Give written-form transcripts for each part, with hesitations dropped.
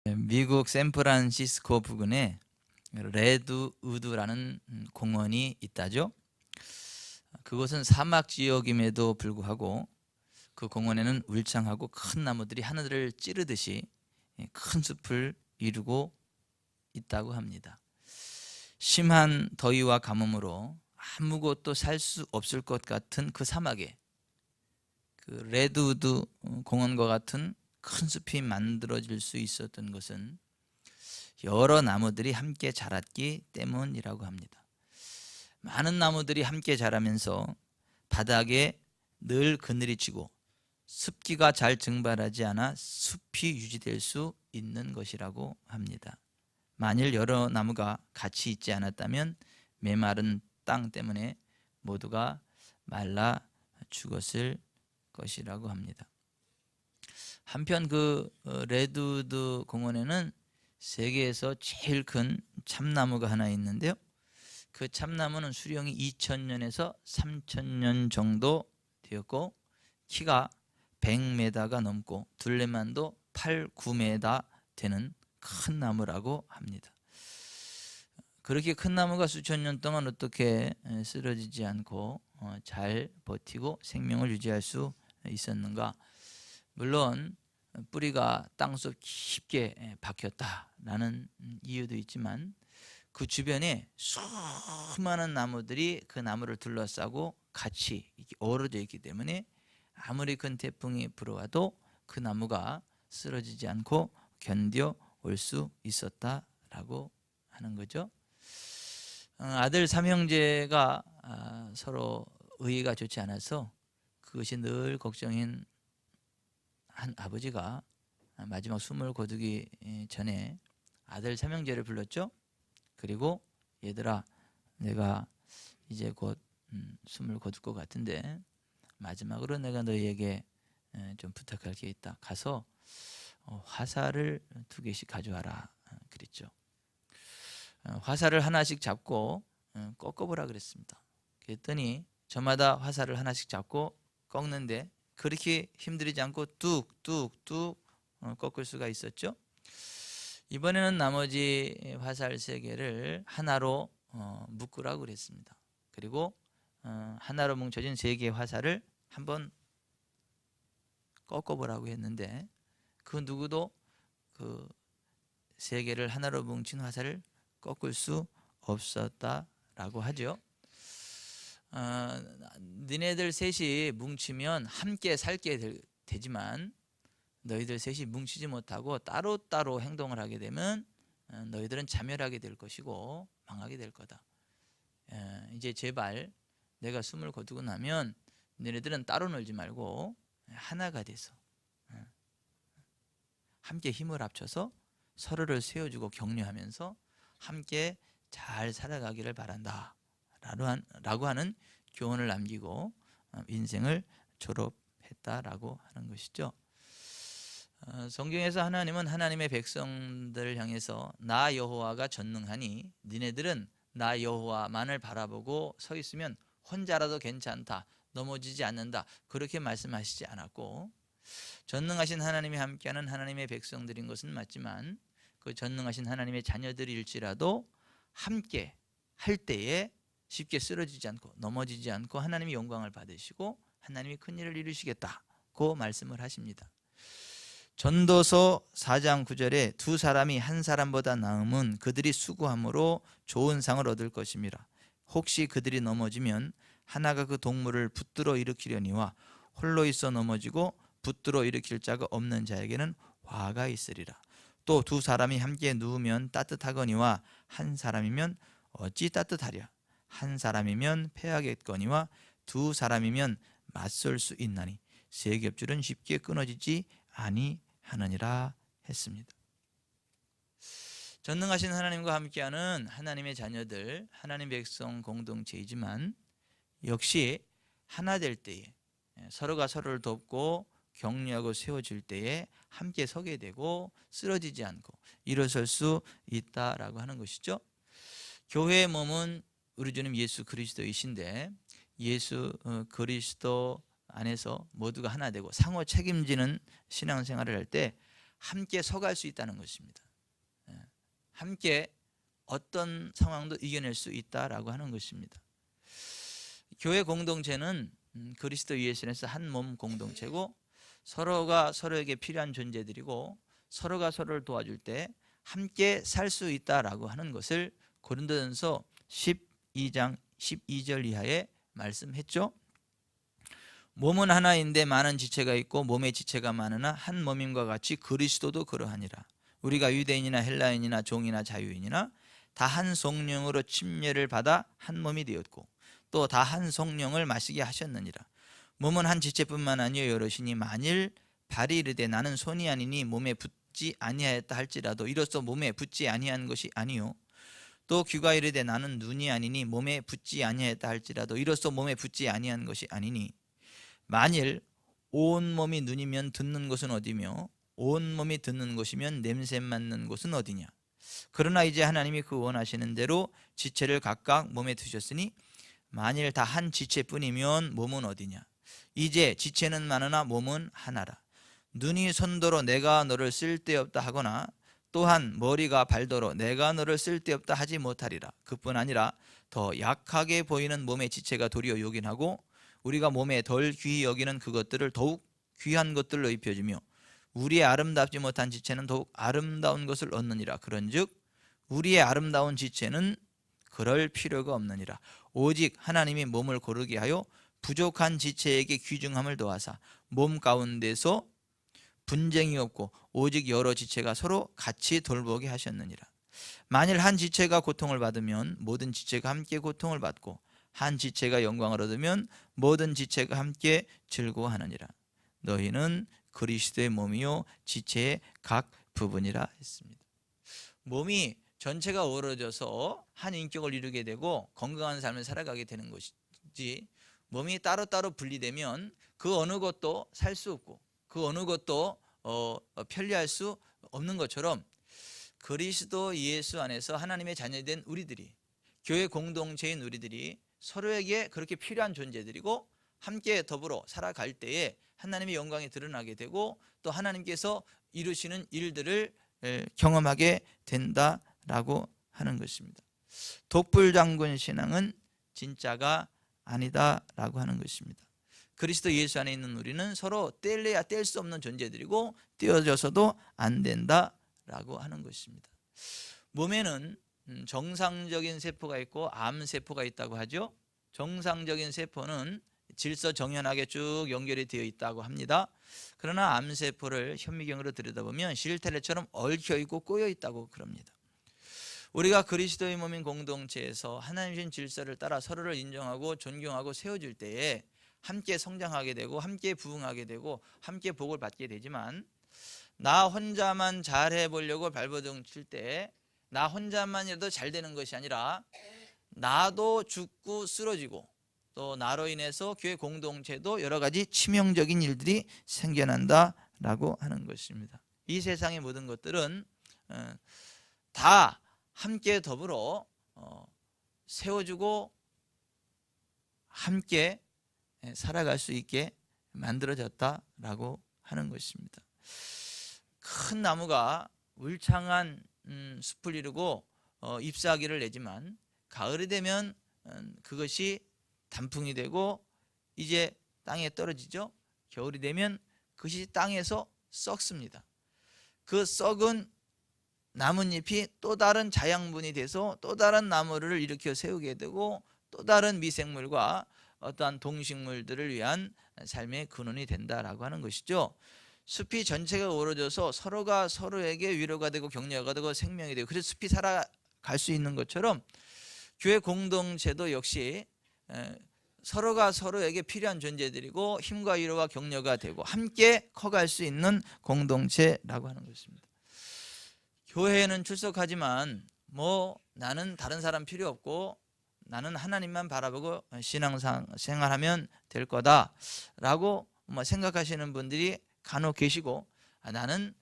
미국 샌프란시스코 부근에 레드우드라는 공원이 있다죠. 그곳은 사막 지역임에도 불구하고 그 공원에는 울창하고 큰 나무들이 하늘을 찌르듯이 큰 숲을 이루고 있다고 합니다. 심한 더위와 가뭄으로 아무것도 살 수 없을 것 같은 그 사막에 그 레드우드 공원과 같은 큰 숲이 만들어질 수 있었던 것은 여러 나무들이 함께 자랐기 때문이라고 합니다. 많은 나무들이 함께 자라면서 바닥에 늘 그늘이 지고 습기가 잘 증발하지 않아 숲이 유지될 수 있는 것이라고 합니다. 만일 여러 나무가 같이 있지 않았다면 메마른 땅 때문에 모두가 말라 죽었을 것이라고 합니다. 한편 그 레드우드 공원에는 세계에서 제일 큰 참나무가 하나 있는데요. 그 참나무는 수령이 2000년에서 3000년 정도 되었고 키가 100m가 넘고 둘레만도 8, 9m 되는 큰 나무라고 합니다. 그렇게 큰 나무가 수천 년 동안 어떻게 쓰러지지 않고 잘 버티고 생명을 유지할 수 있었는가? 물론 뿌리가 땅속 깊게 박혔다라는 이유도 있지만 그 주변에 수많은 나무들이 그 나무를 둘러싸고 같이 어우러져 있기 때문에 아무리 큰 태풍이 불어와도 그 나무가 쓰러지지 않고 견뎌올 수 있었다라고 하는 거죠. 아들 삼형제가 서로 의의가 좋지 않아서 그것이 늘 걱정인 한 아버지가 마지막 숨을 거두기 전에 아들 삼형제를 불렀죠. 그리고 얘들아, 내가 이제 곧 숨을 거둘 것 같은데 마지막으로 내가 너희에게 좀 부탁할 게 있다. 가서 화살을 2개씩 가져와라 그랬죠. 화살을 하나씩 잡고 꺾어보라 그랬습니다. 그랬더니 저마다 화살을 하나씩 잡고 꺾는데 그렇게 힘들이지 않고 뚝뚝뚝 꺾을 수가 있었죠. 이번에는 나머지 화살 3개를 하나로 묶으라고 그랬습니다. 그리고 하나로 뭉쳐진 3개의 화살을 한번 꺾어보라고 했는데 그 누구도 그 3개를 하나로 뭉친 화살을 꺾을 수 없었다라고 하죠. 너네들 셋이 뭉치면 함께 살게 되지만 너희들 셋이 뭉치지 못하고 따로따로 행동을 하게 되면 너희들은 자멸하게 될 것이고 망하게 될 거다. 이제 제발 내가 숨을 거두고 나면 너희들은 따로 놀지 말고 하나가 돼서 함께 힘을 합쳐서 서로를 세워주고 격려하면서 함께 잘 살아가기를 바란다 라고 하는 교훈을 남기고 인생을 졸업했다라고 하는 것이죠. 성경에서 하나님은 하나님의 백성들을 향해서 나 여호와가 전능하니 니네들은 나 여호와만을 바라보고 서 있으면 혼자라도 괜찮다, 넘어지지 않는다, 그렇게 말씀하시지 않았고, 전능하신 하나님이 함께하는 하나님의 백성들인 것은 맞지만 그 전능하신 하나님의 자녀들일지라도 함께 할 때에 쉽게 쓰러지지 않고 넘어지지 않고 하나님이 영광을 받으시고 하나님이 큰 일을 이루시겠다고 말씀을 하십니다. 전도서 4장 9절에 2 사람이 한 사람보다 나음은 그들이 수고함으로 좋은 상을 얻을 것입니다. 혹시 그들이 넘어지면 하나가 그 동물을 붙들어 일으키려니와 홀로 있어 넘어지고 붙들어 일으킬 자가 없는 자에게는 화가 있으리라. 또 2 사람이 함께 누우면 따뜻하거니와 한 사람이면 어찌 따뜻하랴. 한 사람이면 패하겠거니와 2 사람이면 맞설 수 있나니 세 겹줄은 쉽게 끊어지지 아니하느니라 했습니다. 전능하신 하나님과 함께하는 하나님의 자녀들, 하나님 백성 공동체이지만 역시 하나 될 때에 서로가 서로를 돕고 격려하고 세워줄 때에 함께 서게 되고 쓰러지지 않고 일어설 수 있다라고 하는 것이죠. 교회의 몸은 우리 주님 예수 그리스도이신데 예수 그리스도 안에서 모두가 하나 되고 상호 책임지는 신앙생활을 할 때 함께 서갈 수 있다는 것입니다. 함께 어떤 상황도 이겨낼 수 있다라고 하는 것입니다. 교회 공동체는 그리스도 예수에서 한 몸 공동체고 서로가 서로에게 필요한 존재들이고 서로가 서로를 도와줄 때 함께 살 수 있다라고 하는 것을 고린도전서 12장 12절 이하에 말씀했죠. 몸은 하나인데 많은 지체가 있고 몸의 지체가 많으나 한 몸임과 같이 그리스도도 그러하니라. 우리가 유대인이나 헬라인이나 종이나 자유인이나 다 한 성령으로 침례를 받아 한 몸이 되었고 또 다 한 성령을 마시게 하셨느니라. 몸은 한 지체뿐만 아니요 여럿이니 만일 발이 이르되 나는 손이 아니니 몸에 붙지 아니하였다 할지라도 이로써 몸에 붙지 아니한 것이 아니요 또 귀가 이르되 나는 눈이 아니니 몸에 붙지 아니하였다 할지라도 이로써 몸에 붙지 아니한 것이 아니니 만일 온 몸이 눈이면 듣는 곳은 어디며 온 몸이 듣는 곳이면 냄새 맡는 곳은 어디냐. 그러나 이제 하나님이 그 원하시는 대로 지체를 각각 몸에 두셨으니 만일 다 한 지체뿐이면 몸은 어디냐. 이제 지체는 많으나 몸은 하나라. 눈이 손도로 내가 너를 쓸데없다 하거나 또한 머리가 발도로 내가 너를 쓸데없다 하지 못하리라. 그뿐 아니라 더 약하게 보이는 몸의 지체가 도리어 요긴하고 우리가 몸에 덜 귀히 여기는 그것들을 더욱 귀한 것들로 입혀주며 우리의 아름답지 못한 지체는 더욱 아름다운 것을 얻느니라. 그런즉 우리의 아름다운 지체는 그럴 필요가 없느니라. 오직 하나님이 몸을 고르게 하여 부족한 지체에게 귀중함을 더하사 몸 가운데서 분쟁이 없고 오직 여러 지체가 서로 같이 돌보게 하셨느니라. 만일 한 지체가 고통을 받으면 모든 지체가 함께 고통을 받고 한 지체가 영광을 얻으면 모든 지체가 함께 즐거워하느니라. 너희는 그리스도의 몸이요 지체의 각 부분이라 했습니다. 몸이 전체가 어우러져서 한 인격을 이루게 되고 건강한 삶을 살아가게 되는 것이지 몸이 따로따로 분리되면 그 어느 것도 살 수 없고 그 어느 것도 편리할 수 없는 것처럼 그리스도 예수 안에서 하나님의 자녀된 우리들이 교회 공동체인 우리들이 서로에게 그렇게 필요한 존재들이고 함께 더불어 살아갈 때에 하나님의 영광이 드러나게 되고 또 하나님께서 이루시는 일들을 경험하게 된다라고 하는 것입니다. 독불장군 신앙은 진짜가 아니다라고 하는 것입니다. 그리스도 예수 안에 있는 우리는 서로 뗄래야 뗄 수 없는 존재들이고 떼어져서도 안 된다라고 하는 것입니다. 몸에는 정상적인 세포가 있고 암세포가 있다고 하죠. 정상적인 세포는 질서정연하게 쭉 연결이 되어 있다고 합니다. 그러나 암세포를 현미경으로 들여다보면 실타래처럼 얽혀있고 꼬여있다고 그럽니다. 우리가 그리스도의 몸인 공동체에서 하나님 주신 질서를 따라 서로를 인정하고 존경하고 세워줄 때에 함께 성장하게 되고 함께 부흥하게 되고 함께 복을 받게 되지만 나 혼자만 잘해보려고 발버둥 칠 때 나 혼자만이라도 잘 되는 것이 아니라 나도 죽고 쓰러지고 또 나로 인해서 교회 공동체도 여러 가지 치명적인 일들이 생겨난다라고 하는 것입니다. 이 세상의 모든 것들은 다 함께 더불어 세워주고 함께 살아갈 수 있게 만들어졌다라고 하는 것입니다. 큰 나무가 울창한 숲을 이루고 잎사귀를 내지만 가을이 되면 그것이 단풍이 되고 이제 땅에 떨어지죠. 겨울이 되면 그것이 땅에서 썩습니다. 그 썩은 나뭇잎이 또 다른 자양분이 돼서 또 다른 나무를 일으켜 세우게 되고 또 다른 미생물과 어떠한 동식물들을 위한 삶의 근원이 된다라고 하는 것이죠. 숲이 전체가 어우러져서 서로가 서로에게 위로가 되고 격려가 되고 생명이 되고 그래서 숲이 살아갈 수 있는 것처럼 교회 공동체도 역시 서로가 서로에게 필요한 존재들이고 힘과 위로와 격려가 되고 함께 커갈 수 있는 공동체라고 하는 것입니다. 교회에는 출석하지만 나는 다른 사람 필요 없고 나는 하나님만 바라보고 신앙생활하면 될 거다라고 생각하시는 분들이 간혹 계시고 나는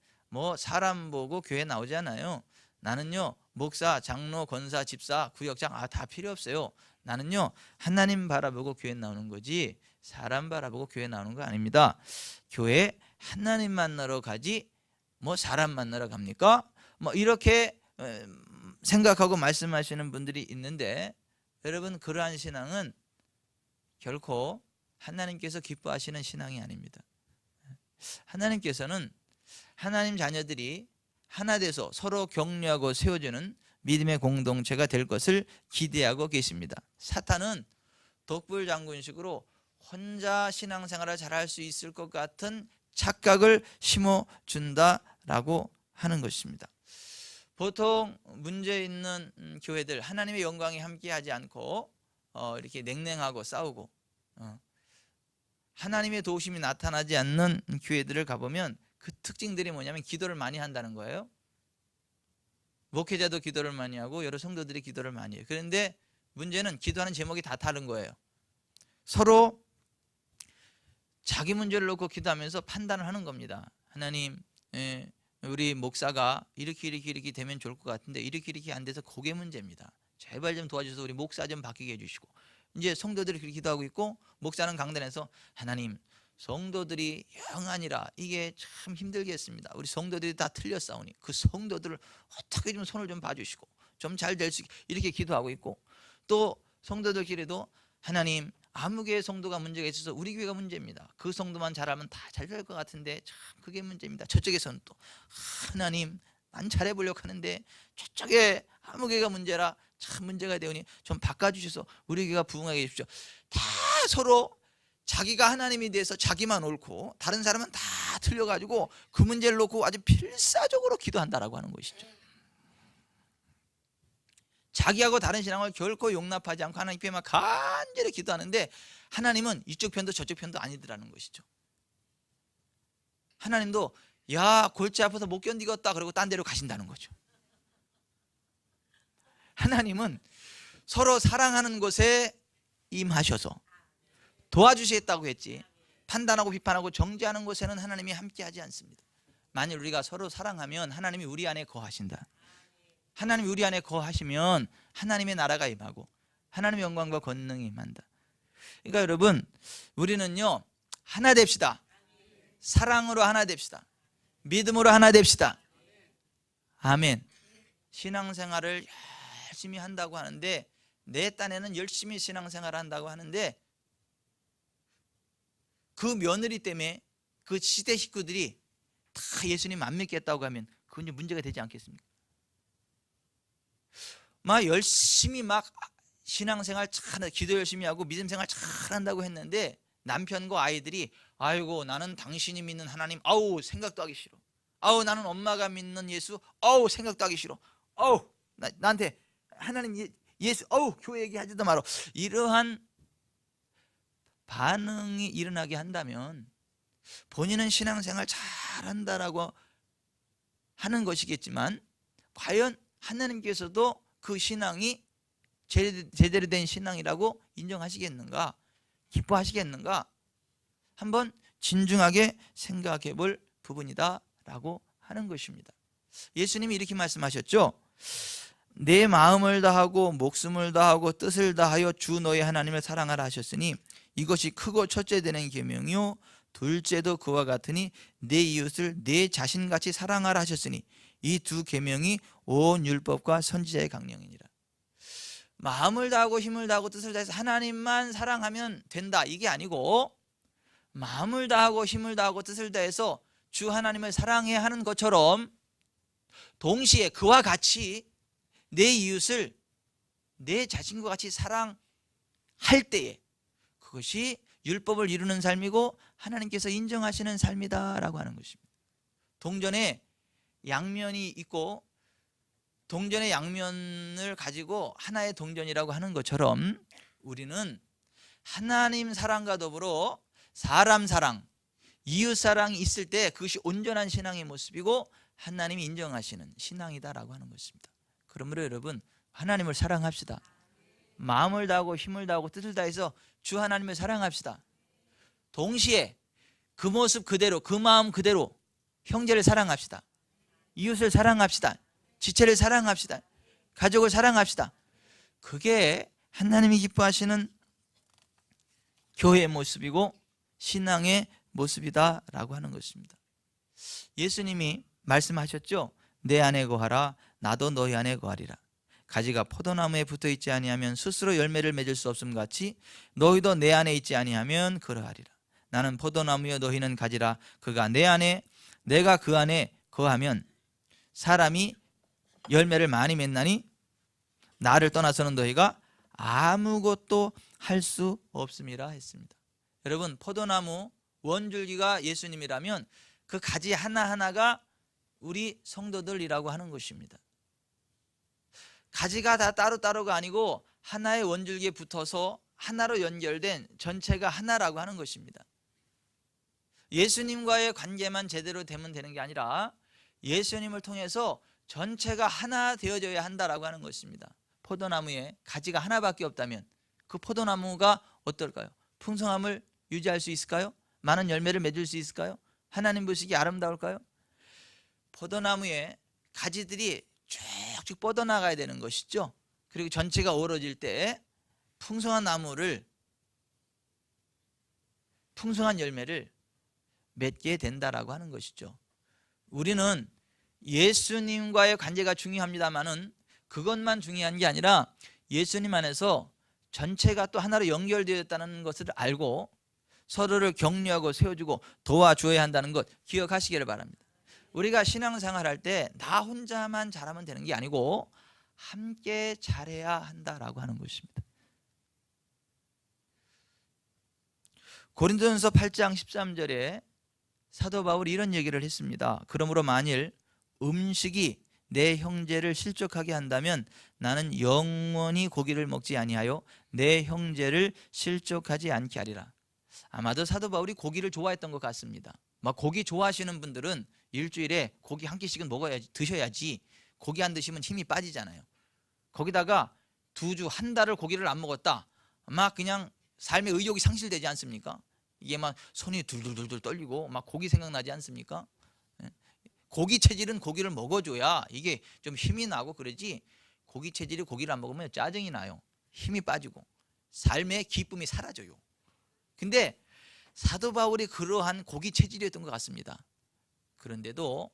사람 보고 교회 나오지 않아요. 나는요 목사, 장로, 권사, 집사, 구역장 다 필요 없어요. 나는요 하나님 바라보고 교회 나오는 거지 사람 바라보고 교회 나오는 거 아닙니다. 교회 하나님 만나러 가지 뭐 사람 만나러 갑니까? 뭐 이렇게 생각하고 말씀하시는 분들이 있는데, 여러분, 그러한 신앙은 결코 하나님께서 기뻐하시는 신앙이 아닙니다. 하나님께서는 하나님 자녀들이 하나 돼서 서로 격려하고 세워주는 믿음의 공동체가 될 것을 기대하고 계십니다. 사탄은 독불장군식으로 혼자 신앙생활을 잘할 수 있을 것 같은 착각을 심어준다라고 하는 것입니다. 보통 문제 있는 교회들, 하나님의 영광이 함께하지 않고 이렇게 냉랭하고 싸우고 하나님의 도우심이 나타나지 않는 교회들을 가보면 그 특징들이 뭐냐면 기도를 많이 한다는 거예요. 목회자도 기도를 많이 하고 여러 성도들이 기도를 많이 해요. 그런데 문제는 기도하는 제목이 다 다른 거예요. 서로 자기 문제를 놓고 기도하면서 판단을 하는 겁니다. 하나님, 우리 목사가 이렇게 되면 좋을 것 같은데 이렇게 안 돼서 그게 문제입니다. 제발 좀 도와주셔서 우리 목사 좀 바뀌게 해주시고, 이제 성도들이 그렇게 기도하고 있고, 목사는 강단에서 하나님, 성도들이 영아니라 이게 참 힘들겠습니다. 우리 성도들이 다 틀렸사오니 그 성도들을 어떻게 좀 손을 좀 봐주시고 좀 잘 될 수 있게 이렇게 기도하고 있고, 또 성도들끼리도 하나님, 아무 교회 성도가 문제가 있어서 우리 교회가 문제입니다. 그 성도만 잘하면 다 잘 될 것 같은데 참 그게 문제입니다. 저쪽에서는 또 하나님, 난 잘해보려고 하는데 저쪽에 아무 교회가 문제라 참 문제가 되오니 좀 바꿔주셔서 우리 교회가 부흥하게 해주십시오. 다 서로 자기가 하나님에 대해서 자기만 옳고 다른 사람은 다 틀려가지고 그 문제를 놓고 아주 필사적으로 기도한다라고 하는 것이죠. 자기하고 다른 신앙을 결코 용납하지 않고 하나님께만 간절히 기도하는데, 하나님은 이쪽 편도 저쪽 편도 아니더라는 것이죠. 하나님도 야, 골치 아파서 못 견디겠다 그러고 딴 데로 가신다는 거죠. 하나님은 서로 사랑하는 것에 임하셔서 도와주시겠다고 했지, 판단하고 비판하고 정죄하는 것에는 하나님이 함께하지 않습니다. 만일 우리가 서로 사랑하면 하나님이 우리 안에 거하신다. 하나님이 우리 안에 거하시면 하나님의 나라가 임하고 하나님의 영광과 권능이 임한다. 그러니까 여러분, 우리는요 하나 됩시다. 사랑으로 하나 됩시다. 믿음으로 하나 됩시다. 아멘. 신앙생활을 열심히 한다고 하는데, 내 딴에는 열심히 신앙생활을 한다고 하는데 그 며느리 때문에 그 시대 식구들이 다 예수님 안 믿겠다고 하면 그건 좀 문제가 되지 않겠습니까? 막 열심히 막 신앙생활 잘, 기도 열심히 하고 믿음생활 잘한다고 했는데 남편과 아이들이 아이고, 나는 당신이 믿는 하나님 아우 생각도 하기 싫어. 아우, 나는 엄마가 믿는 예수 아우 생각도 하기 싫어. 아우, 나한테 하나님 예수 아우 교회 얘기하지도 마라. 이러한 반응이 일어나게 한다면 본인은 신앙생활 잘한다라고 하는 것이겠지만, 과연 하나님께서도 그 신앙이 제대로 된 신앙이라고 인정하시겠는가, 기뻐하시겠는가, 한번 진중하게 생각해 볼 부분이다 라고 하는 것입니다. 예수님이 이렇게 말씀하셨죠. 내 마음을 다하고 목숨을 다하고 뜻을 다하여 주 너의 하나님을 사랑하라 하셨으니 이것이 크고 첫째 되는 계명이요 둘째도 그와 같으니 내 이웃을 내 자신같이 사랑하라 하셨으니 이 두 계명이 온 율법과 선지자의 강령이니라. 마음을 다하고 힘을 다하고 뜻을 다해서 하나님만 사랑하면 된다, 이게 아니고, 마음을 다하고 힘을 다하고 뜻을 다해서 주 하나님을 사랑해야 하는 것처럼 동시에 그와 같이 내 이웃을 내 자신과 같이 사랑할 때에 그것이 율법을 이루는 삶이고 하나님께서 인정하시는 삶이다라고 하는 것입니다. 동전에 양면이 있고 동전의 양면을 가지고 하나의 동전이라고 하는 것처럼 우리는 하나님 사랑과 더불어 사람 사랑, 이웃 사랑이 있을 때 그것이 온전한 신앙의 모습이고 하나님이 인정하시는 신앙이다라고 하는 것입니다. 그러므로 여러분, 하나님을 사랑합시다. 마음을 다하고 힘을 다하고 뜻을 다해서 주 하나님을 사랑합시다. 동시에 그 모습 그대로, 그 마음 그대로 형제를 사랑합시다. 이웃을 사랑합시다. 지체를 사랑합시다. 가족을 사랑합시다. 그게 하나님이 기뻐하시는 교회의 모습이고 신앙의 모습이다라고 하는 것입니다. 예수님이 말씀하셨죠. 내 안에 거하라 나도 너희 안에 거하리라. 가지가 포도나무에 붙어 있지 아니하면 스스로 열매를 맺을 수 없음 같이 너희도 내 안에 있지 아니하면 그러하리라. 나는 포도나무여 너희는 가지라. 그가 내 안에 내가 그 안에 거하면 사람이 열매를 많이 맺나니 나를 떠나서는 너희가 아무것도 할 수 없음이라 했습니다. 여러분, 포도나무 원줄기가 예수님이라면 그 가지 하나하나가 우리 성도들이라고 하는 것입니다. 가지가 다 따로따로가 아니고 하나의 원줄기에 붙어서 하나로 연결된 전체가 하나라고 하는 것입니다. 예수님과의 관계만 제대로 되면 되는 게 아니라 예수님을 통해서 전체가 하나 되어져야 한다라고 하는 것입니다. 포도나무에 가지가 하나밖에 없다면 그 포도나무가 어떨까요? 풍성함을 유지할 수 있을까요? 많은 열매를 맺을 수 있을까요? 하나님 보시기에 아름다울까요? 포도나무에 가지들이 쭉쭉 뻗어나가야 되는 것이죠. 그리고 전체가 어우러질 때 풍성한 나무를, 풍성한 열매를 맺게 된다라고 하는 것이죠. 우리는 예수님과의 관계가 중요합니다만은 그것만 중요한 게 아니라 예수님 안에서 전체가 또 하나로 연결되어 있다는 것을 알고 서로를 격려하고 세워주고 도와줘야 한다는 것 기억하시기를 바랍니다. 우리가 신앙생활 할 때 나 혼자만 잘하면 되는 게 아니고 함께 잘해야 한다라고 하는 것입니다. 고린도전서 8장 13절에 사도 바울이 이런 얘기를 했습니다. 그러므로 만일 음식이 내 형제를 실족하게 한다면 나는 영원히 고기를 먹지 아니하여 내 형제를 실족하지 않게 하리라. 아마도 사도 바울이 고기를 좋아했던 것 같습니다. 막 고기 좋아하시는 분들은 일주일에 고기 한 끼씩은 먹어야지, 드셔야지. 고기 안 드시면 힘이 빠지잖아요. 거기다가 2주, 한 달을 고기를 안 먹었다, 막 그냥 삶의 의욕이 상실되지 않습니까? 이게 막 손이 둘둘둘둘 떨리고 막 고기 생각나지 않습니까? 고기 체질은 고기를 먹어줘야 이게 좀 힘이 나고 그러지, 고기 체질이 고기를 안 먹으면 짜증이 나요. 힘이 빠지고 삶의 기쁨이 사라져요. 근데 사도 바울이 그러한 고기 체질이었던 것 같습니다. 그런데도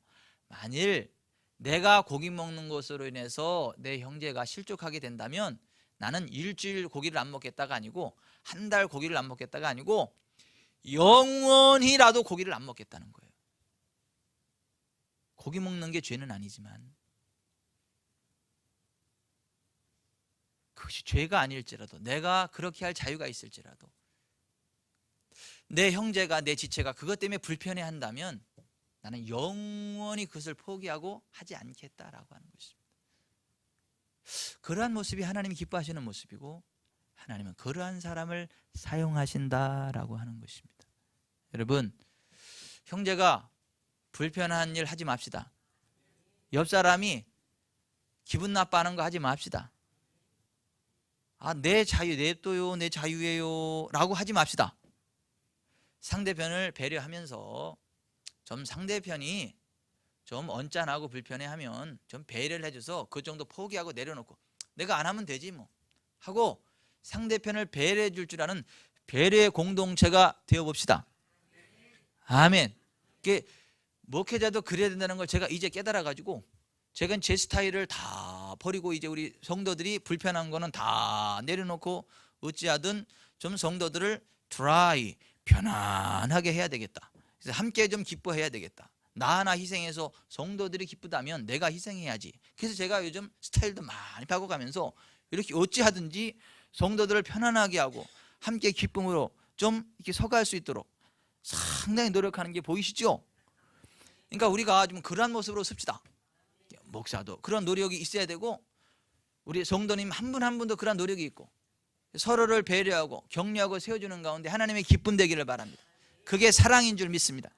만일 내가 고기 먹는 것으로 인해서 내 형제가 실족하게 된다면 나는 일주일 고기를 안 먹겠다가 아니고 한 달 고기를 안 먹겠다가 아니고 영원히라도 고기를 안 먹겠다는 거예요. 고기 먹는 게 죄는 아니지만 그것이 죄가 아닐지라도, 내가 그렇게 할 자유가 있을지라도 내 형제가, 내 지체가 그것 때문에 불편해한다면 나는 영원히 그것을 포기하고 하지 않겠다라고 하는 것입니다. 그러한 모습이 하나님이 기뻐하시는 모습이고 하나님은 그러한 사람을 사용하신다라고 하는 것입니다. 여러분, 형제가 불편한 일 하지 맙시다. 옆 사람이 기분 나빠하는 거 하지 맙시다. 내 자유, 냅둬요, 내 자유예요 라고 하지 맙시다. 상대편을 배려하면서 좀 상대편이 좀 언짢아하고 불편해하면 좀 배려를 해줘서 그 정도 포기하고 내려놓고 내가 안 하면 되지 뭐 하고 상대편을 배려해 줄 줄 아는 배려의 공동체가 되어봅시다. 아멘. 목회자도 그래야 된다는 걸 제가 이제 깨달아가지고 제가 제 스타일을 다 버리고 이제 우리 성도들이 불편한 거는 다 내려놓고 어찌하든 좀 성도들을 드라이, 편안하게 해야 되겠다. 그래서 함께 좀 기뻐해야 되겠다. 나 하나 희생해서 성도들이 기쁘다면 내가 희생해야지. 그래서 제가 요즘 스타일도 많이 바꿔가면서 이렇게 어찌하든지 성도들을 편안하게 하고 함께 기쁨으로 좀 이렇게 서갈 수 있도록 상당히 노력하는 게 보이시죠? 그러니까 우리가 좀 그러한 모습으로 씁시다. 목사도 그런 노력이 있어야 되고 우리 성도님 한 분 한 분도 그런 노력이 있고 서로를 배려하고 격려하고 세워주는 가운데 하나님의 기쁨 되기를 바랍니다. 그게 사랑인 줄 믿습니다.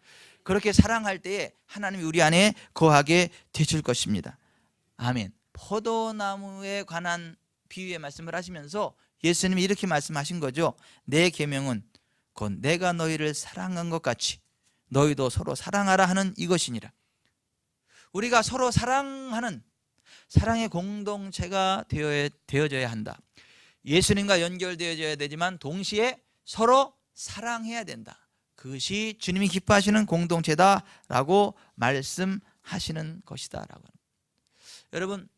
그렇게 사랑할 때에 하나님이 우리 안에 거하게 되실 것입니다. 아멘. 포도나무에 관한 비유의 말씀을 하시면서 예수님이 이렇게 말씀하신 거죠. 내 계명은 곧 내가 너희를 사랑한 것 같이 너희도 서로 사랑하라 하는 이것이니라. 우리가 서로 사랑하는 사랑의 공동체가 되어져야 한다. 예수님과 연결되어져야 되지만 동시에 서로 사랑해야 된다. 그것이 주님이 기뻐하시는 공동체다라고 말씀하셨습니다. 하시는 것이다 라고 합니다. 여러분,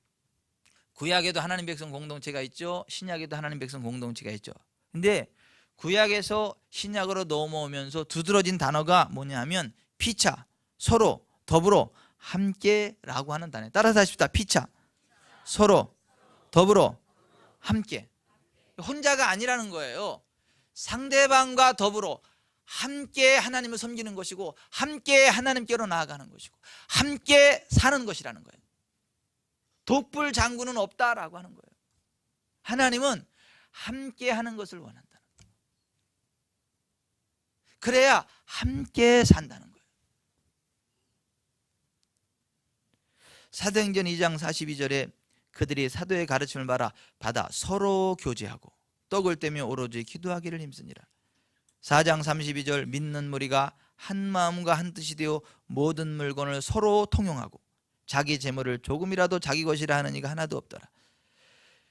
구약에도 하나님 백성 공동체가 있죠. 신약에도 하나님 백성 공동체가 있죠. 근데 구약에서 신약으로 넘어오면서 두드러진 단어가 뭐냐면 피차, 서로, 더불어, 함께라고 하는 단어예요. 따라서 하십시다. 피차, 서로, 더불어, 함께. 혼자가 아니라는 거예요. 상대방과 더불어 함께 하나님을 섬기는 것이고, 함께 하나님께로 나아가는 것이고, 함께 사는 것이라는 거예요. 독불 장군은 없다라고 하는 거예요. 하나님은 함께 하는 것을 원한다는 거예요. 그래야 함께 산다는 거예요. 사도행전 2장 42절에 그들이 사도의 가르침을 받아 서로 교제하고 떡을 떼며 오로지 기도하기를 힘쓰니라. 4장 32절 믿는 무리가 한 마음과 한 뜻이 되어 모든 물건을 서로 통용하고 자기 재물을 조금이라도 자기 것이라 하는 이가 하나도 없더라.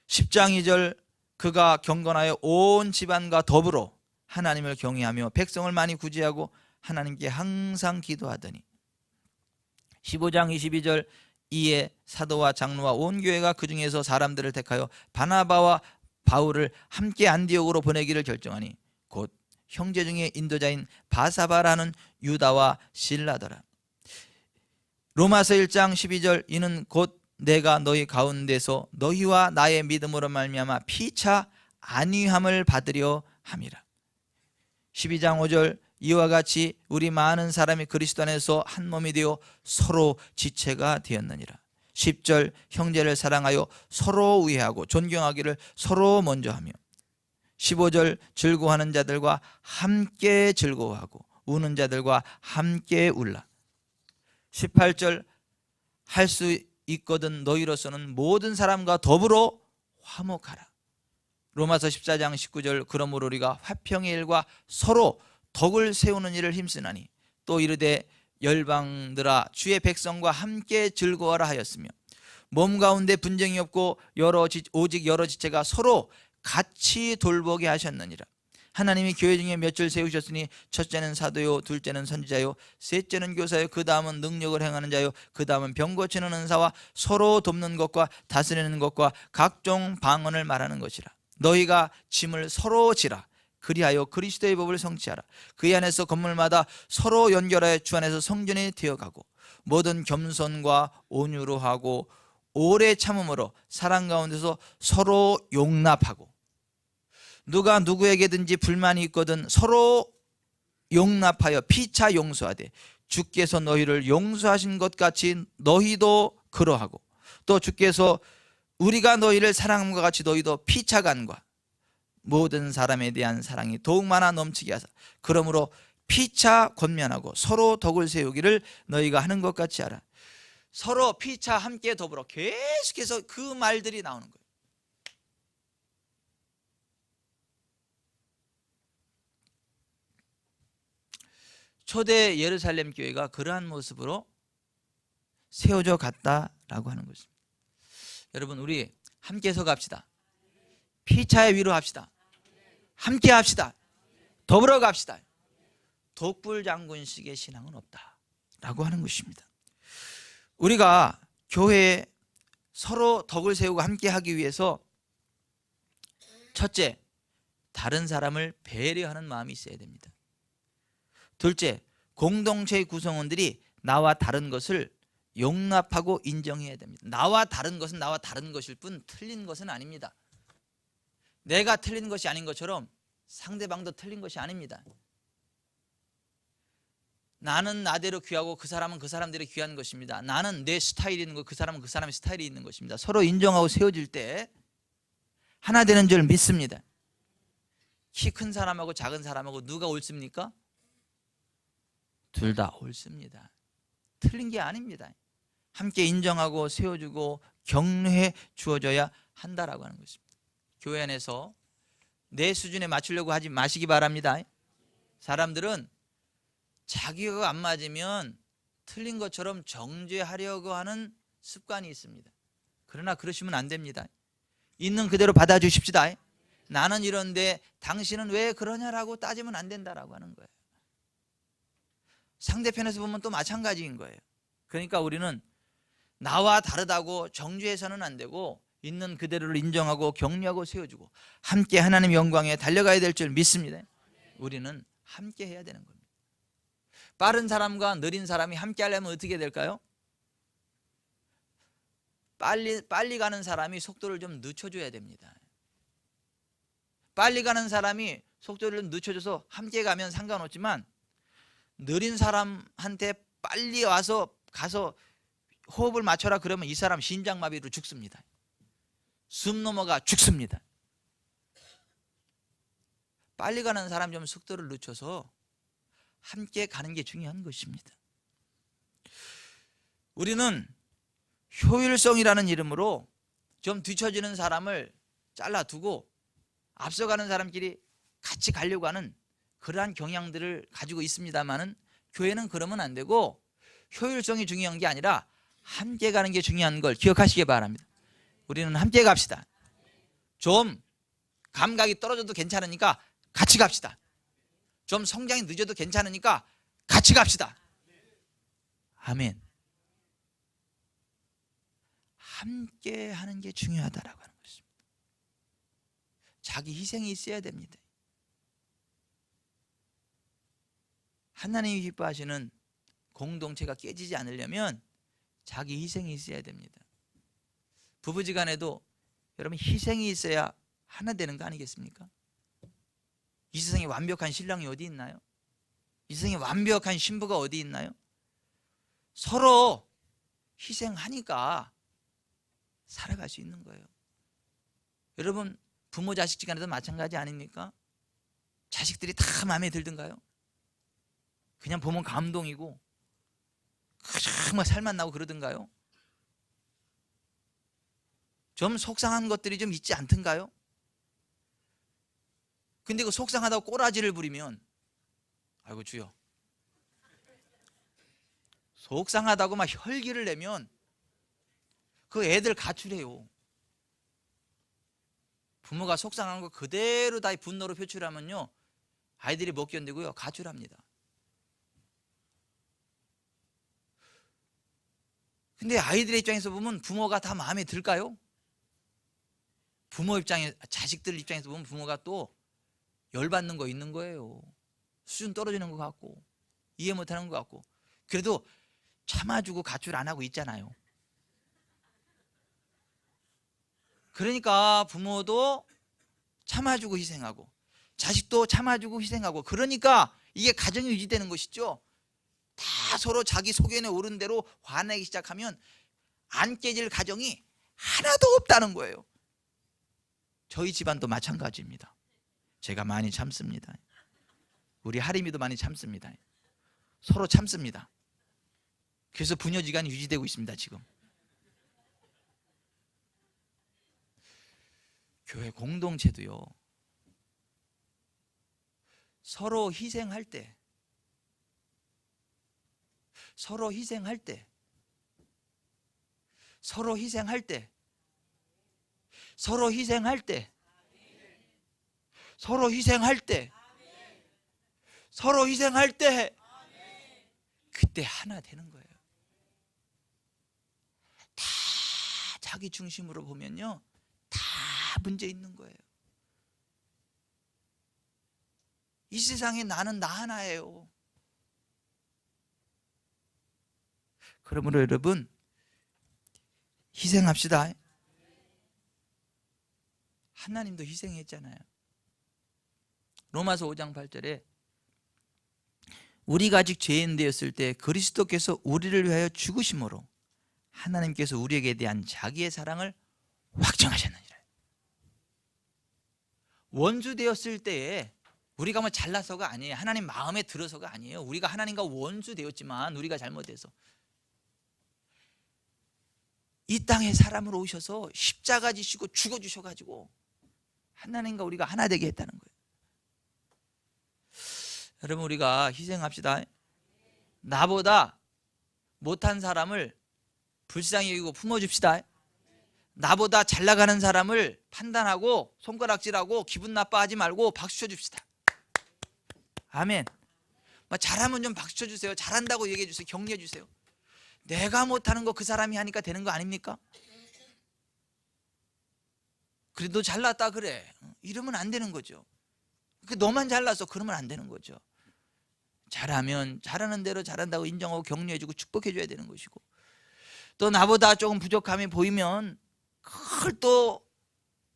10장 2절 그가 경건하여 온 집안과 더불어 하나님을 경외하며 백성을 많이 구제하고 하나님께 항상 기도하더니. 15장 22절 이에 사도와 장로와 온 교회가 그 중에서 사람들을 택하여 바나바와 바울을 함께 안디옥으로 보내기를 결정하니 곧 형제 중에 인도자인 바사바라는 유다와 실라더라. 로마서 1장 12절 이는 곧 내가 너희 가운데서 너희와 나의 믿음으로 말미암아 피차 안위함을 받으려 함이라. 12장 5절 이와 같이 우리 많은 사람이 그리스도 안에서 한 몸이 되어 서로 지체가 되었느니라. 10절 형제를 사랑하여 서로 우애하고 존경하기를 서로 먼저 하며. 15절 즐거워하는 자들과 함께 즐거워하고 우는 자들과 함께 울라. 18절 할 수 있거든 너희로서는 모든 사람과 더불어 화목하라. 로마서 14장 19절 그러므로 우리가 화평의 일과 서로 덕을 세우는 일을 힘쓰나니 또 이르되 열방들아 주의 백성과 함께 즐거워하라 하였으며 몸 가운데 분쟁이 없고 오직 여러 지체가 서로 같이 돌보게 하셨느니라. 하나님이 교회 중에 몇줄 세우셨으니 첫째는 사도요, 둘째는 선지자요, 셋째는 교사요, 그 다음은 능력을 행하는 자요, 그 다음은 병 고치는 은사와 서로 돕는 것과 다스리는 것과 각종 방언을 말하는 것이라. 너희가 짐을 서로 지라. 그리하여 그리스도의 법을 성취하라. 그의 안에서 건물마다 서로 연결하여 주 안에서 성전이 되어가고 모든 겸손과 온유로 하고 오래 참음으로 사랑 가운데서 서로 용납하고 누가 누구에게든지 불만이 있거든 서로 용납하여 피차 용서하되 주께서 너희를 용서하신 것 같이 너희도 그러하고 또 주께서 우리가 너희를 사랑함과 같이 너희도 피차간과 모든 사람에 대한 사랑이 더욱 많아 넘치게 하사 그러므로 피차 권면하고 서로 덕을 세우기를 너희가 하는 것 같이 하라. 서로 피차 함께 더불어 계속해서 그 말들이 나오는 거예요. 초대 예루살렘 교회가 그러한 모습으로 세워져 갔다라고 하는 것입니다. 여러분 우리 함께 서 갑시다. 피차의 위로 합시다. 함께 합시다. 더불어 갑시다. 독불장군식의 신앙은 없다라고 하는 것입니다. 우리가 교회에 서로 덕을 세우고 함께 하기 위해서 첫째, 다른 사람을 배려하는 마음이 있어야 됩니다. 둘째, 공동체의 구성원들이 나와 다른 것을 용납하고 인정해야 됩니다. 나와 다른 것은 나와 다른 것일 뿐 틀린 것은 아닙니다. 내가 틀린 것이 아닌 것처럼 상대방도 틀린 것이 아닙니다. 나는 나대로 귀하고 그 사람은 그 사람대로 귀한 것입니다. 나는 내 스타일이 있는 거, 그 사람은 그 사람의 스타일이 있는 것입니다. 서로 인정하고 세워질 때 하나 되는 줄 믿습니다. 키 큰 사람하고 작은 사람하고 누가 옳습니까? 둘 다 옳습니다. 틀린 게 아닙니다. 함께 인정하고 세워주고 격려해 주어져야 한다라고 하는 것입니다. 교회 안에서 내 수준에 맞추려고 하지 마시기 바랍니다. 사람들은 자기가 안 맞으면 틀린 것처럼 정죄하려고 하는 습관이 있습니다. 그러나 그러시면 안 됩니다. 있는 그대로 받아주십시다. 나는 이런데 당신은 왜 그러냐라고 따지면 안 된다라고 하는 거예요. 상대편에서 보면 또 마찬가지인 거예요. 그러니까 우리는 나와 다르다고 정죄해서는 안 되고 있는 그대로를 인정하고 격려하고 세워주고 함께 하나님 영광에 달려가야 될 줄 믿습니다. 우리는 함께 해야 되는 겁니다. 빠른 사람과 느린 사람이 함께 하려면 어떻게 될까요? 빨리 가는 사람이 속도를 좀 늦춰줘야 됩니다. 빨리 가는 사람이 속도를 늦춰줘서 함께 가면 상관없지만 느린 사람한테 빨리 가서 호흡을 맞춰라 그러면 이 사람 심장마비로 죽습니다. 숨 넘어가 죽습니다. 빨리 가는 사람 좀 속도를 늦춰서 함께 가는 게 중요한 것입니다. 우리는 효율성이라는 이름으로 좀 뒤처지는 사람을 잘라두고 앞서가는 사람끼리 같이 가려고 하는 그러한 경향들을 가지고 있습니다만은 교회는 그러면 안 되고 효율성이 중요한 게 아니라 함께 가는 게 중요한 걸 기억하시기 바랍니다. 우리는 함께 갑시다. 좀 감각이 떨어져도 괜찮으니까 같이 갑시다. 좀 성장이 늦어도 괜찮으니까 같이 갑시다. 아멘. 함께 하는 게 중요하다라고 하는 것입니다. 자기 희생이 있어야 됩니다. 하나님이 기뻐하시는 공동체가 깨지지 않으려면 자기 희생이 있어야 됩니다. 부부지간에도 여러분 희생이 있어야 하나 되는 거 아니겠습니까? 이 세상에 완벽한 신랑이 어디 있나요? 이 세상에 완벽한 신부가 어디 있나요? 서로 희생하니까 살아갈 수 있는 거예요. 여러분 부모 자식지간에도 마찬가지 아닙니까? 자식들이 다 마음에 들던가요? 그냥 보면 감동이고 정말 살맛 나고 그러던가요? 좀 속상한 것들이 좀 있지 않던가요? 근데 그 속상하다고 꼬라지를 부리면 아이고 주여, 속상하다고 막 혈기를 내면 그 애들 가출해요. 부모가 속상한 거 그대로 다 분노로 표출하면요 아이들이 못 견디고요 가출합니다. 근데 아이들의 입장에서 보면 부모가 다 마음에 들까요? 자식들 입장에서 보면 부모가 또 열받는 거 있는 거예요. 수준 떨어지는 것 같고 이해 못하는 것 같고 그래도 참아주고 가출 안 하고 있잖아요. 그러니까 부모도 참아주고 희생하고 자식도 참아주고 희생하고 그러니까 이게 가정이 유지되는 것이죠. 다 서로 자기 소견에 오른 대로 화내기 시작하면 안 깨질 가정이 하나도 없다는 거예요. 저희 집안도 마찬가지입니다. 제가 많이 참습니다. 우리 하림이도 많이 참습니다. 서로 참습니다. 그래서 부녀지간이 유지되고 있습니다. 지금 교회 공동체도요 서로 희생할 때 서로 희생할 때 서로 희생할 때 서로 희생할 때 서로 희생할 때 서로 희생할 때 그때 하나 되는 거예요. 다 자기 중심으로 보면요 다 문제 있는 거예요. 이 세상에 나는 나 하나예요. 그러므로 여러분 희생합시다. 하나님도 희생했잖아요. 로마서 5장 8절에 우리가 아직 죄인 되었을 때 그리스도께서 우리를 위하여 죽으심으로 하나님께서 우리에게 대한 자기의 사랑을 확정하셨느니라. 원수 되었을 때에 우리가 뭐 잘나서가 아니에요. 하나님 마음에 들어서가 아니에요. 우리가 하나님과 원수 되었지만 우리가 잘못해서 이 땅에 사람으로 오셔서 십자가 지시고 죽어주셔가지고 하나님과 우리가 하나 되게 했다는 거예요. 여러분 우리가 희생합시다. 나보다 못한 사람을 불쌍히 여기고 품어줍시다. 나보다 잘 나가는 사람을 판단하고 손가락질하고 기분 나빠하지 말고 박수 쳐줍시다. 아멘. 잘하면 좀 박수 쳐주세요. 잘한다고 얘기해 주세요. 격려해 주세요. 내가 못하는 거 그 사람이 하니까 되는 거 아닙니까? 그래도 잘났다 그래, 이러면 안 되는 거죠. 너만 잘났어 그러면 안 되는 거죠. 잘하면 잘하는 대로 잘한다고 인정하고 격려해주고 축복해줘야 되는 것이고, 또 나보다 조금 부족함이 보이면 그걸 또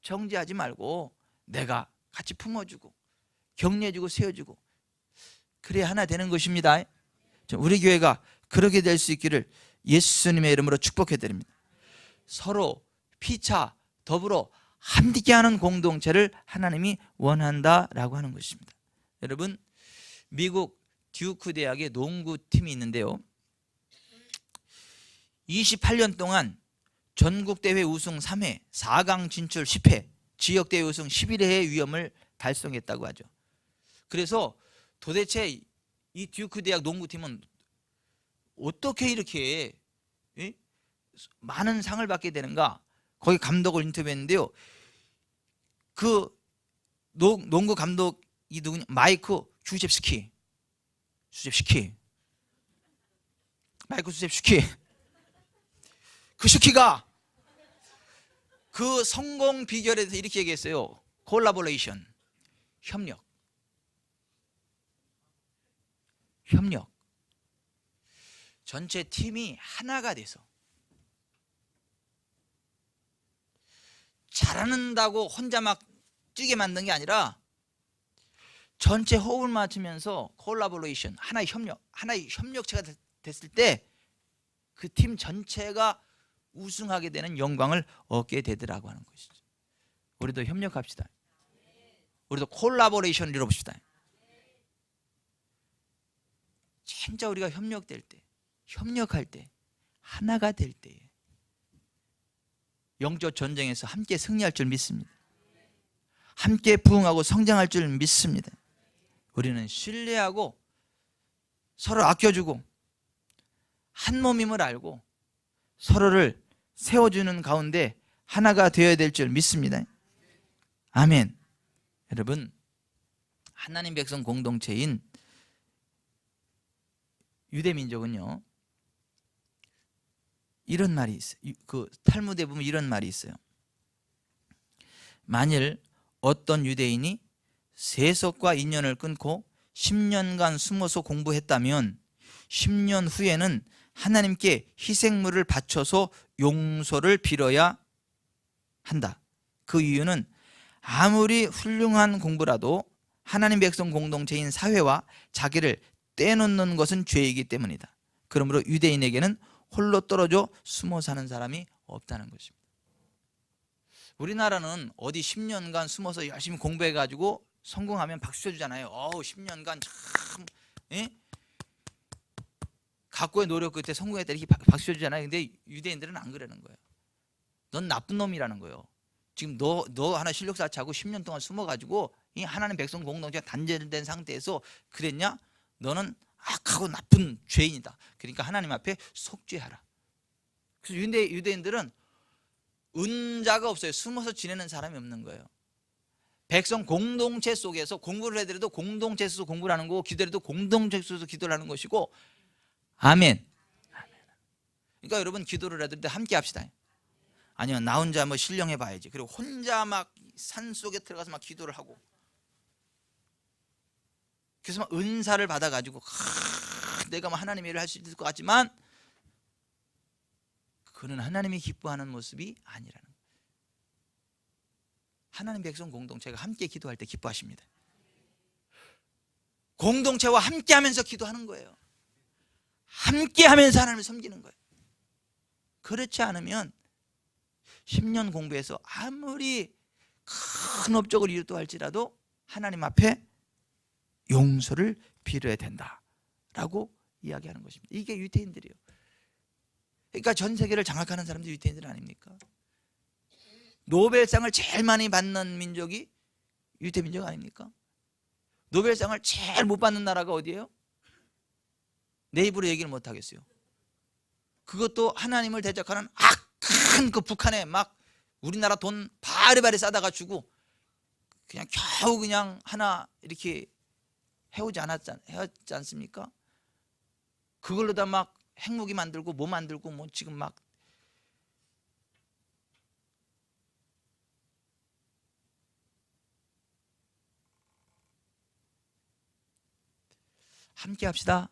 정지하지 말고 내가 같이 품어주고 격려해주고 세워주고, 그래야 하나 되는 것입니다. 우리 교회가 그렇게 될 수 있기를 예수님의 이름으로 축복해 드립니다. 서로 피차 더불어 함께하는 공동체를 하나님이 원한다라고 하는 것입니다. 여러분, 미국 듀크 대학의 농구팀이 있는데요, 28년 동안 전국대회 우승 3회, 4강 진출 10회, 지역대회 우승 11회의 위험을 달성했다고 하죠. 그래서 도대체 이 듀크 대학 농구팀은 어떻게 이렇게 많은 상을 받게 되는가? 거기 감독을 인터뷰했는데요, 그 농구 감독이 누구냐? 마이크 슈잽스키. 마이크 슈잽스키. 그 슈키가 그 성공 비결에 대해서 이렇게 얘기했어요. 콜라보레이션, 협력. 전체 팀이 하나가 돼서 잘하는다고 혼자 막 뛰게 만든 게 아니라 전체 호흡을 맞추면서 콜라보레이션, 하나의 협력체가 됐을 때 그 팀 전체가 우승하게 되는 영광을 얻게 되더라고 하는 것이죠. 우리도 협력합시다. 우리도 콜라보레이션을 이뤄봅시다. 진짜 우리가 협력될 때, 협력할 때, 하나가 될 때 영적 전쟁에서 함께 승리할 줄 믿습니다. 함께 부흥하고 성장할 줄 믿습니다. 우리는 신뢰하고 서로 아껴주고 한 몸임을 알고 서로를 세워주는 가운데 하나가 되어야 될 줄 믿습니다. 아멘. 여러분, 하나님 백성 공동체인 유대민족은요, 이런 말이 있어요. 그 탈무드에 보면 이런 말이 있어요. 만일 어떤 유대인이 세속과 인연을 끊고 10년간 숨어서 공부했다면 10년 후에는 하나님께 희생물을 바쳐서 용서를 빌어야 한다. 그 이유는 아무리 훌륭한 공부라도 하나님 백성 공동체인 사회와 자기를 떼놓는 것은 죄이기 때문이다. 그러므로 유대인에게는 홀로 떨어져 숨어 사는 사람이 없다는 것입니다. 우리나라는 어디 10년간 숨어서 열심히 공부해가지고 성공하면 박수 쳐주잖아요. 10년간 참 각고의 노력 끝에 성공했다 이렇게 박수 쳐주잖아요. 근데 유대인들은 안 그러는 거예요. 넌 나쁜 놈이라는 거예요. 지금 너 하나 실력 쌓자고 10년 동안 숨어가지고 이 하나님 백성 공동체가 단절된 상태에서 그랬냐? 너는 악하고 나쁜 죄인이다. 그러니까 하나님 앞에 속죄하라. 그래서 유대인들은 은자가 없어요. 숨어서 지내는 사람이 없는 거예요. 백성 공동체 속에서 공부를 해더라도 공동체 속에서 공부를 하는 거고, 기도를 해도 공동체 속에서 기도를 하는 것이고. 아멘. 그러니까 여러분, 기도를 해도 함께 합시다. 아니면 나 혼자 뭐 신령해 봐야지. 그리고 혼자 막 산속에 들어가서 막 기도를 하고, 그래서 막 은사를 받아가지고 내가 뭐 하나님의 일을 할 수 있을 것 같지만 그는 하나님이 기뻐하는 모습이 아니라는 거예요. 하나님 백성 공동체가 함께 기도할 때 기뻐하십니다. 공동체와 함께 하면서 기도하는 거예요. 함께 하면서 하나님을 섬기는 거예요. 그렇지 않으면 10년 공부해서 아무리 큰 업적을 이루도할지라도 하나님 앞에 용서를 빌어야 된다라고 이야기하는 것입니다. 이게 유대인들이에요. 그러니까 전 세계를 장악하는 사람들이 유대인들 아닙니까? 노벨상을 제일 많이 받는 민족이 유대민족 아닙니까? 노벨상을 제일 못 받는 나라가 어디예요? 내 입으로 얘기를 못 하겠어요. 그것도 하나님을 대적하는 악한 그 북한에 막 우리나라 돈 바리바리 싸다가 주고 그냥 겨우 그냥 하나 이렇게 해오지 않았지 않습니까? 그걸로다 막 핵무기 만들고 뭐 만들고 뭐 지금 막 함께 합시다.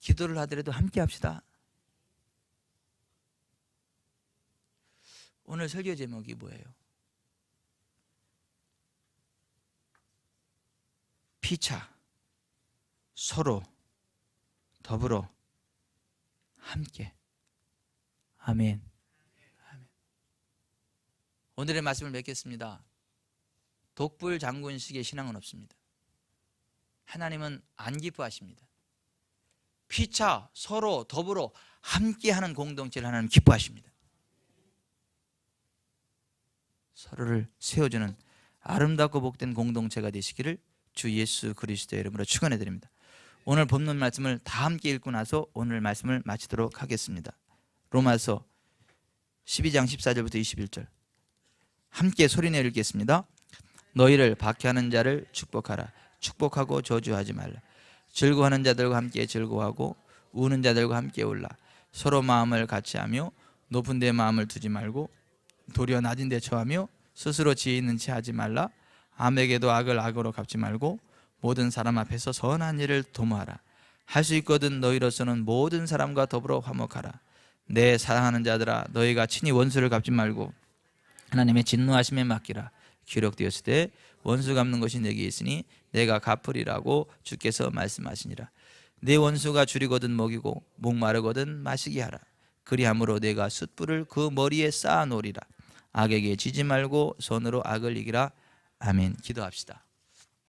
기도를 하더라도 함께 합시다. 오늘 설교 제목이 뭐예요? 피차 서로 더불어 함께. 아멘. 아멘. 오늘의 말씀을 맺겠습니다. 독불 장군식의 신앙은 없습니다. 하나님은 안 기뻐하십니다. 피차 서로 더불어 함께하는 공동체를 하나님 기뻐하십니다. 서로를 세워주는 아름답고 복된 공동체가 되시기를 주 예수 그리스도의 이름으로 축원해 드립니다. 오늘 본문 말씀을 다 함께 읽고 나서 오늘 말씀을 마치도록 하겠습니다. 로마서 12장 14절부터 21절 함께 소리내어 읽겠습니다. 너희를 박해하는 자를 축복하라. 축복하고 저주하지 말라. 즐거워하는 자들과 함께 즐거워하고 우는 자들과 함께 울라. 서로 마음을 같이 하며 높은 데 마음을 두지 말고 도리어 낮은 데 처하며 스스로 지혜 있는 채 하지 말라. 암에게도 악을 악으로 갚지 말고 모든 사람 앞에서 선한 일을 도모하라. 할 수 있거든 너희로서는 모든 사람과 더불어 화목하라. 내 사랑하는 자들아 너희가 친히 원수를 갚지 말고 하나님의 진노하심에 맡기라. 기록되었을 때 원수 갚는 것이 내게 있으니 내가 갚으리라고 주께서 말씀하시니라. 내 원수가 줄이거든 먹이고 목마르거든 마시게 하라. 그리함으로 내가 숯불을 그 머리에 쌓아 놓으리라. 악에게 지지 말고 손으로 악을 이기라. 아멘. 기도합시다.